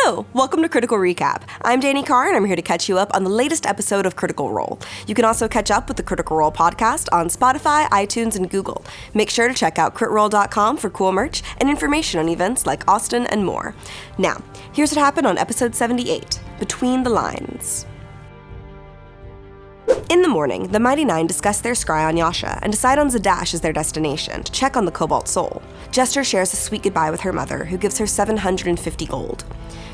Hello! Welcome to Critical Recap. I'm Dani, Carr, and I'm here to catch you up on the latest episode of Critical Role. You can also catch up with the Critical Role podcast on Spotify, iTunes, and Google. Make sure to check out critroll.com for cool merch and information on events like Austin and more. Now, here's what happened on episode 78, Between the Lines. In the morning, the Mighty Nein discuss their scry on Yasha and decide on Zadash as their destination to check on the Cobalt soul. Jester shares a sweet goodbye with her mother, who gives her 750 gold.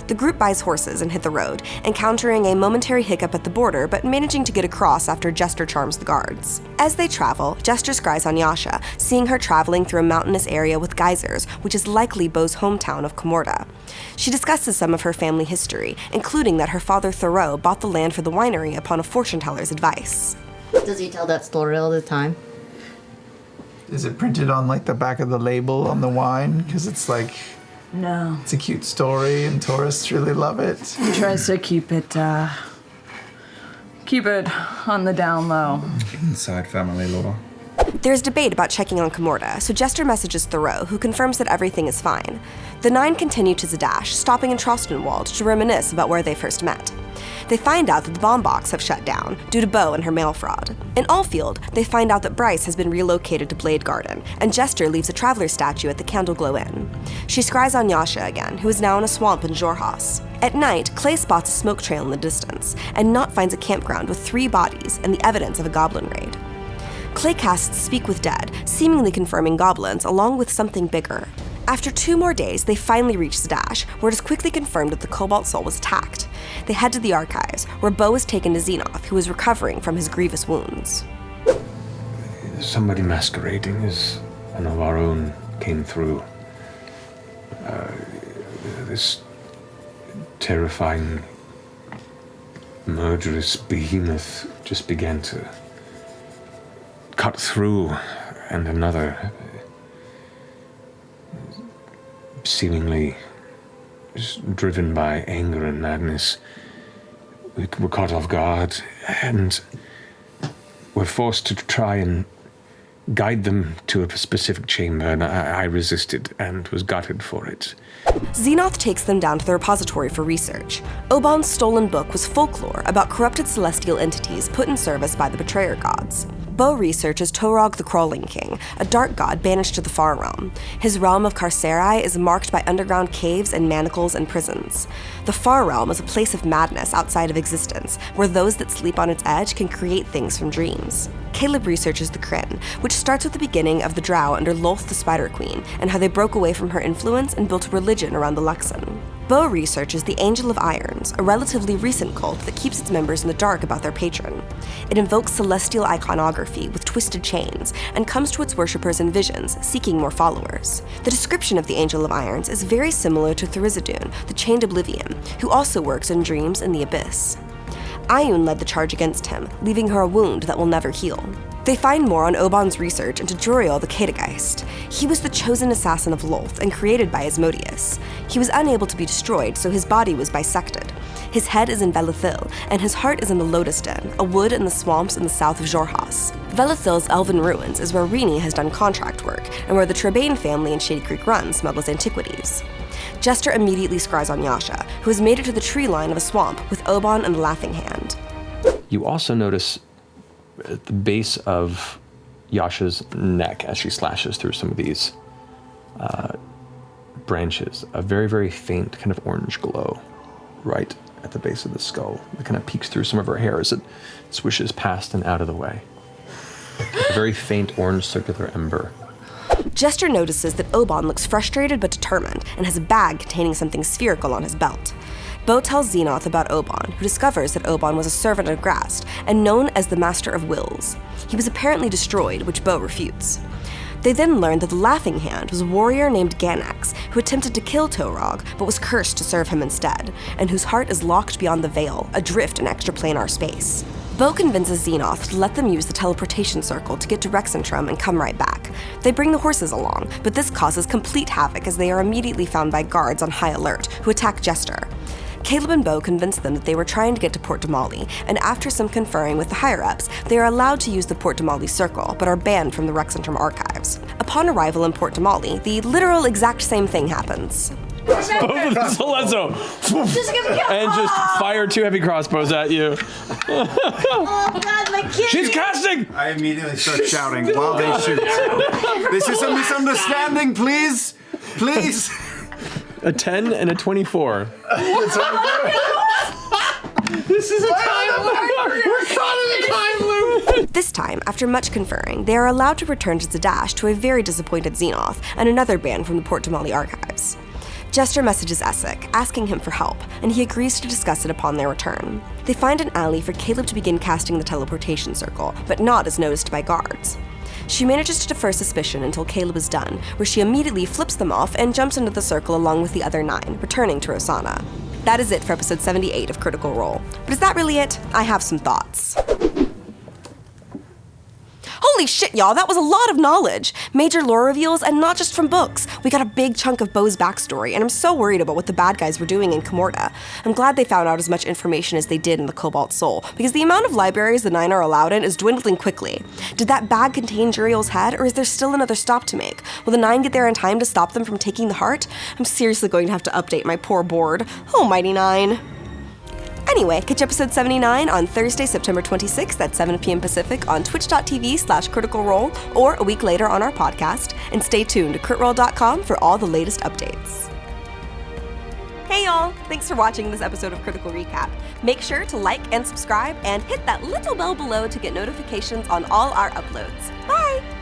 The group buys horses and hit the road, encountering a momentary hiccup at the border but managing to get across after Jester charms the guards. As they travel, Jester scries on Yasha, seeing her traveling through a mountainous area with geysers, which is likely Beau's hometown of Comorta. She discusses some of her family history, including that her father Thoreau bought the land for the winery upon a fortune-teller's advice. Does he tell that story all the time? Is it printed on like the back of the label on the wine? Because it's like... No. It's a cute story and tourists really love it. He tries to keep it on the down low. Inside family law. There's debate about checking on Comorta, so Jester messages Thoreau, who confirms that everything is fine. The Nine continue to Zadash, stopping in Trostenwald to reminisce about where they first met. They find out that the bomb box have shut down due to Beau and her mail fraud. In Allfield, they find out that Bryce has been relocated to Blade Garden, and Jester leaves a traveler statue at the Candleglow Inn. She scries on Yasha again, who is now in a swamp in Jorhas. At night, Clay spots a smoke trail in the distance, and Knot finds a campground with 3 bodies and the evidence of a goblin raid. Clay casts Speak with Dead, seemingly confirming goblins, along with something bigger. After 2 more days, they finally reach Zadash, where it is quickly confirmed that the Cobalt soul was attacked. They head to the archives, where Beau is taken to Xenoth, who is recovering from his grievous wounds. Somebody masquerading as one of our own came through. This terrifying, murderous behemoth just began to cut through, and another, seemingly just driven by anger and madness. We were caught off guard, and were forced to try and guide them to a specific chamber, and I resisted and was gutted for it. Xenoth takes them down to the repository for research. Oban's stolen book was folklore about corrupted celestial entities put in service by the betrayer gods. Beau researches Torog the Crawling King, a dark god banished to the Far Realm. His realm of Carceri is marked by underground caves and manacles and prisons. The Far Realm is a place of madness outside of existence, where those that sleep on its edge can create things from dreams. Caleb researches the Kryn, which starts with the beginning of the Drow under Lolth the Spider Queen, and how they broke away from her influence and built a religion around the Luxon. Beau researches the Angel of Irons, a relatively recent cult that keeps its members in the dark about their patron. It invokes celestial iconography with twisted chains, and comes to its worshippers in visions, seeking more followers. The description of the Angel of Irons is very similar to Thurizadun, the Chained Oblivion, who also works in dreams in the Abyss. Ioun led the charge against him, leaving her a wound that will never heal. They find more on Oban's research into Juriel the Categeist. He was the chosen assassin of Lolth and created by Asmodeus. He was unable to be destroyed, so his body was bisected. His head is in Velithil, and his heart is in the Lotus Den, a wood in the swamps in the south of Jorhas. Velithil's elven ruins is where Rini has done contract work, and where the Trebane family in Shady Creek Run smuggles antiquities. Jester immediately scries on Yasha, who has made it to the tree line of a swamp with Oban and the Laughing Hand. You also notice at the base of Yasha's neck, as she slashes through some of these branches, a very, very faint kind of orange glow right at the base of the skull. It kind of peeks through some of her hair as it swishes past and out of the way. A very faint orange circular ember. Jester notices that Oban looks frustrated but determined and has a bag containing something spherical on his belt. Beau tells Xenoth about Oban, who discovers that Oban was a servant of Grast and known as the Master of Wills. He was apparently destroyed, which Beau refutes. They then learn that the Laughing Hand was a warrior named Ganax who attempted to kill Torog but was cursed to serve him instead, and whose heart is locked beyond the Veil, adrift in extraplanar space. Beau convinces Xenoth to let them use the teleportation circle to get to Rexentrum and come right back. They bring the horses along, but this causes complete havoc as they are immediately found by guards on high alert, who attack Jester. Caleb and Beau convince them that they were trying to get to Port Damali, and after some conferring with the higher-ups, they are allowed to use the Port Damali circle, but are banned from the Rexentrum archives. Upon arrival in Port Damali, the literal exact same thing happens. Both of the Celezzo. And just fire 2 heavy crossbows at you. Oh God, my kid! She's casting! I immediately start shouting while they shoot. This is a misunderstanding, please. Please. A 10 and a 24. This is a time loop. We're caught in a time loop. This time, after much conferring, they are allowed to return to Zadash to a very disappointed Xenoth and another band from the Port Damali archives. Jester messages Essek, asking him for help, and he agrees to discuss it upon their return. They find an alley for Caleb to begin casting the teleportation circle, but not as noticed by guards. She manages to defer suspicion until Caleb is done, where she immediately flips them off and jumps into the circle along with the other 9, returning to Rosanna. That is it for episode 78 of Critical Role. But is that really it? I have some thoughts. Holy shit, y'all, that was a lot of knowledge. Major lore reveals, and not just from books. We got a big chunk of Bo's backstory, and I'm so worried about what the bad guys were doing in Comorta. I'm glad they found out as much information as they did in the Cobalt Soul, because the amount of libraries the 9 are allowed in is dwindling quickly. Did that bag contain Juriel's head, or is there still another stop to make? Will the 9 get there in time to stop them from taking the heart? I'm seriously going to have to update my poor board. Oh, mighty 9. Anyway, catch episode 79 on Thursday, September 26th at 7 p.m. Pacific on twitch.tv/Critical Role, or a week later on our podcast, and stay tuned to critroll.com for all the latest updates. Hey y'all, thanks for watching this episode of Critical Recap. Make sure to like and subscribe and hit that little bell below to get notifications on all our uploads. Bye!